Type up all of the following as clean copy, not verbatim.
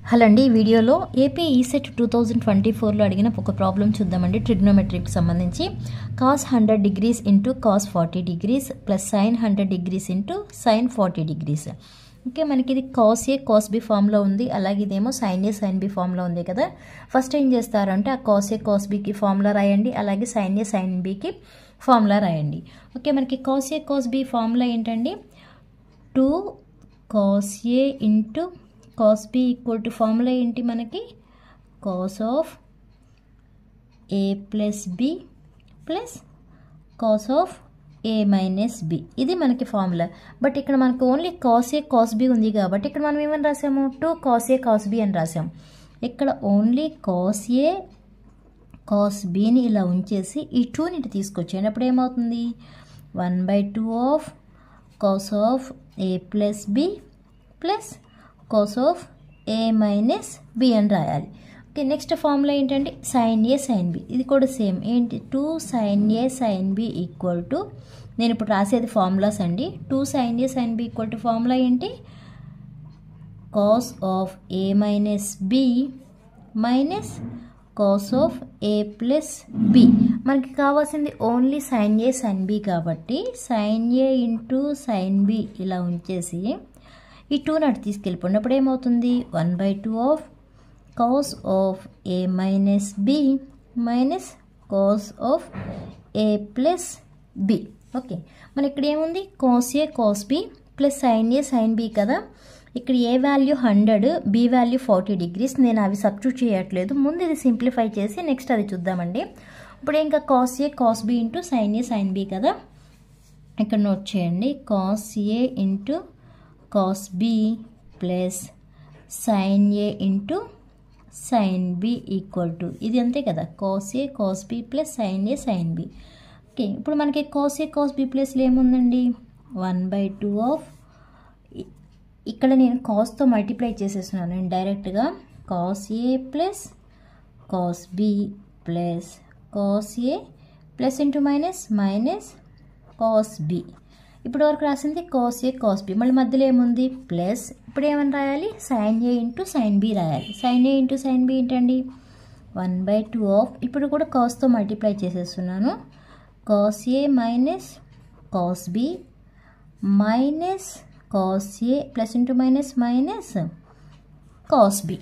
Hello అండి, ఈ వీడియోలో ఏపీ ఈసెట్ 2024లో అడిగిన ఒక ప్రాబ్లం చూద్దామండి. ట్రిగ్నోమెట్రీకి సంబంధించి cos 100 degrees into cos 40 degrees plus sign 100 degrees into sine 40 degrees. Okay, మనకి ఇది కాస్ ఏ కాస్ బి ఫామ్లో ఉంది, అలాగే ఇదేమో సైన్ ఏ సైన్ బి ఫామ్లో ఉంది కదా. ఫస్ట్ ఏం చేస్తారంటే ఆ కాస్ ఏ కాస్ బికి ఫార్ములా రాయండి, అలాగే సైన్ ఏ సైన్ బికి ఫార్ములా రాయండి. ఓకే, మనకి cos A cos B formula ఏంటండి? 2 cos A into cos B equal to formula ఏంటి మనకి? Cos of A plus B plus cos of A minus B, ఇది మనకి ఫార్ములా. బట్ ఇక్కడ మనకు only cos A cos B ఉంది కాబట్టి ఇక్కడ మనం ఏమని రాసాము? 2 కాస్ ఏ కాస్ బి అని రాసాము. ఇక్కడ ఓన్లీ కాస్ ఏ కాస్ బిని ఇలా ఉంచేసి ఈ 2ని తీసుకొచ్చేయండి. అప్పుడు ఏమవుతుంది? 1/2 of cos of A plus B plus cos of A minus B అని రాయాలి. ఓకే, నెక్స్ట్ ఫార్ములా ఏంటంటే సైన్ ఏ సైన్ బి, ఇది కూడా సేమ్ ఏంటి? 2 sine A sine B equal to, నేను ఇప్పుడు రాసేది ఫార్ములాస్ అండి. 2 sine A sine B equal to formula ఏంటి? Cos of A minus B minus cos of A plus B. మనకి కావాల్సింది only sine A sine B కాబట్టి sine A into sine B ఇలా ఉంచేసి ఈ 2 నాటి తీసుకెళ్ళిపోండి. అప్పుడు ఏమవుతుంది? 1/2 of cos of A minus B minus cos of A plus B. Okay, మన ఇక్కడ ఏముంది? Cos A cos B plus sine A sine B కదా. ఇక్కడ A value 100, B value 40 degrees. నేను అవి సబ్స్టిట్యూట్ చేయట్లేదు, ముందు ఇది సింప్లిఫై చేసి నెక్స్ట్ అది చూద్దామండి. ఇప్పుడు ఇంకా cos A cos B into sine A sine B కదా. ఇక్కడ నోట్ చేయండి, cos A into cos B plus sine A into sine B equal to, ఇది అంతే కదా, cos A cos B plus sine A sine B. Okay, ఇప్పుడు మనకి cos A cos B ప్లస్లో ఏముందండి? 1/2 ఆఫ్, ఇక్కడ నేను కాస్తో మల్టిప్లై చేసేస్తున్నాను నేను డైరెక్ట్గా. Cos A plus cos B plus cos A plus into minus minus cos B. ఇప్పుడు వరకు రాసింది కాస్ ఏ కాస్ బి, మళ్ళీ మధ్యలో ఏముంది? ప్లస్. ఇప్పుడు ఏమని రాయాలి? Sine A into sine B రాయాలి. Sine A into sine B ఏంటండి? 1/2 ఆఫ్, ఇప్పుడు కూడా కాస్తో మల్టిప్లై చేసేస్తున్నాను. Cos A minus cos B minus cos A plus into minus minus cos B.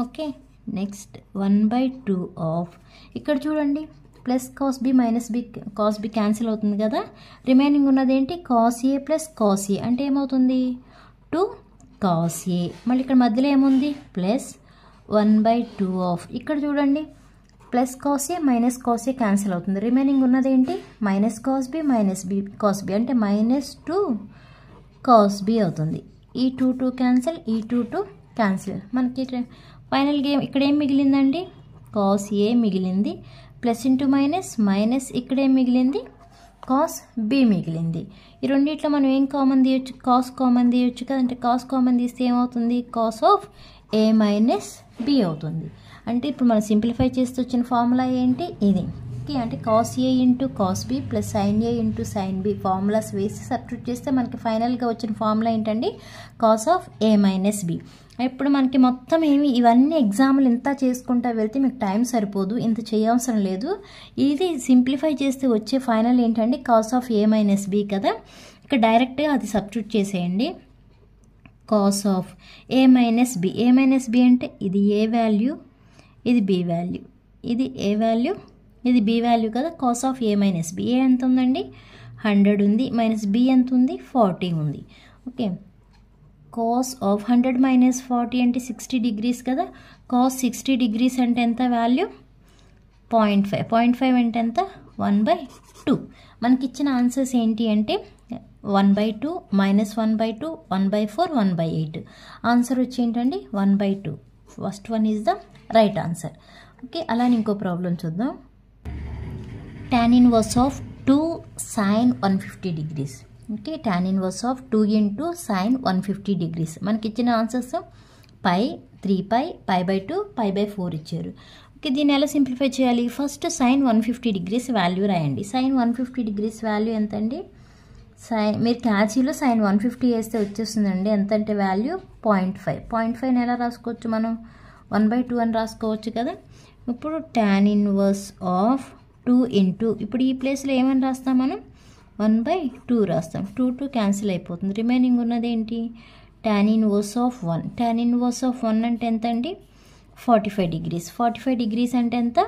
Okay, next 1/2 of, ఇక్కడ చూడండి plus cos B minus B, cos B cancel అవుతుంది కదా. Remaining ఉన్నది ఏంటి? Cos A plus cos A అంటే ఏమవుతుంది? 2 cos ఏ. మళ్ళీ ఇక్కడ మధ్యలో ఏముంది? ప్లస్ 1/2 ఆఫ్, ఇక్కడ చూడండి plus cos A minus cos A cancel అవుతుంది. రిమైనింగ్ ఉన్నది ఏంటి? Minus cos B minus B cos B అంటే -2 కాస్ బి అవుతుంది. ఈ 2 క్యాన్సిల్, ఈ 2 క్యాన్సిల్. మనకి ఫైనల్ గేమ్ ఇక్కడ ఏం మిగిలిందండి? కాస్ ఏ మిగిలింది ప్లస్ ఇంటూ మైనస్ మైనస్, ఇక్కడ ఏం మిగిలింది? కాస్ బి మిగిలింది. ఈ రెండిట్లో మనం ఏం కామన్ తీయొచ్చు? కాస్ కామన్ తీయొచ్చు కదా. అంటే కాస్ కామన్ తీస్తే ఏమవుతుంది? Cos of A minus B అవుతుంది. అంటే ఇప్పుడు మనం సింప్లిఫై చేస్తూ వచ్చిన ఫార్ములా ఏంటి? ఇది. అంటే cos A into cos B plus sine A into sine B formulas వేసి సబ్స్టిట్యూట్ చేస్తే మనకి ఫైనల్గా వచ్చిన ఫార్ములా ఏంటండి? Cos of A minus B. ఇప్పుడు మనకి మొత్తం ఇవన్నీ ఎగ్జాంపుల్ ఇంత చేసుకుంటా వెళ్తే మీకు టైం సరిపోదు, ఇంత చేయవసరం లేదు. ఇది సింప్లిఫై చేస్తే వచ్చే ఫైనల్ ఏంటండి? Cos of A minus B కదా. ఇక్కడ డైరెక్ట్గా అది సబ్స్టిట్యూట్ చేసేయండి. Cos of A minus B, A minus B అంటే ఇది ఏ వాల్యూ, ఇది బి వాల్యూ, ఇది ఏ వాల్యూ, ఇది బి వాల్యూ కదా. Cos of A minus B, A ఎంత ఉందండి? 100 ఉంది, మైనస్ బి ఎంత ఉంది? 40 ఉంది. ఓకే, కాస్ ఆఫ్ 100 మైనస్ 40 అంటే 60 డిగ్రీస్ కదా. కాస్ 60 డిగ్రీస్ అంటే ఎంత వాల్యూ? 0.5. 0.5 అంటే ఎంత? 1/2. మనకి ఇచ్చిన ఆన్సర్స్ ఏంటి అంటే 1/2 మైనస్ 1/2 1/4 1/8. ఆన్సర్ వచ్చి ఏంటండి? 1/2. First one is the right answer. Okay, అలానే ఇంకో ప్రాబ్లం చూద్దాం. tan inverse of 2 sin 150 degrees. Okay, tan inverse of 2 into sin 150 degrees. మనకి ఇచ్చిన ఆన్సర్స్ పై 3π, π/2, π/4 ఇచ్చారు. ఓకే, దీన్ని ఎలా సింప్లిఫై చేయాలి? ఫస్ట్ sin 150 డిగ్రీస్ వాల్యూ రాయండి. sin 150 డిగ్రీస్ వాల్యూ ఎంత అండి? మీరు క్యాచీలో sin 150 వేస్తే వచ్చేస్తుందండి. ఎంత అంటే వాల్యూ 0.5. 0.5 ఎలా రాసుకోవచ్చు మనం? 1/2 అని రాసుకోవచ్చు కదా. ఇప్పుడు tan ఇన్వర్స్ ఆఫ్ 2 ఇంటూ, ఇప్పుడు ఈ ప్లేస్లో ఏమని రాస్తాం మనం? 1/2 రాస్తాం. 2 క్యాన్సిల్ అయిపోతుంది. రిమైనింగ్ ఉన్నది ఏంటి? tan inverse of 1. tan inverse of 1 అంటే ఎంత అండి? 45 డిగ్రీస్. 45 డిగ్రీస్ అంటే ఎంత?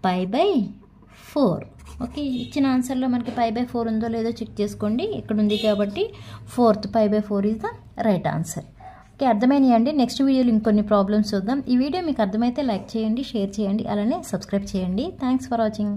π/4. ఓకే, ఇచ్చిన ఆన్సర్లో మనకి π/4 ఉందో లేదో చెక్ చేసుకోండి. ఇక్కడ ఉంది కాబట్టి 4th π/4 is the right answer. Okay, అర్థమైనాయండి. నెక్స్ట్ వీడియోలో ఇంకొన్ని ప్రాబ్లమ్స్ చూద్దాం. ఈ వీడియో మీకు అర్థమైతే లైక్ చేయండి, షేర్ చేయండి, అలానే సబ్స్క్రైబ్ చేయండి. Thanks for watching.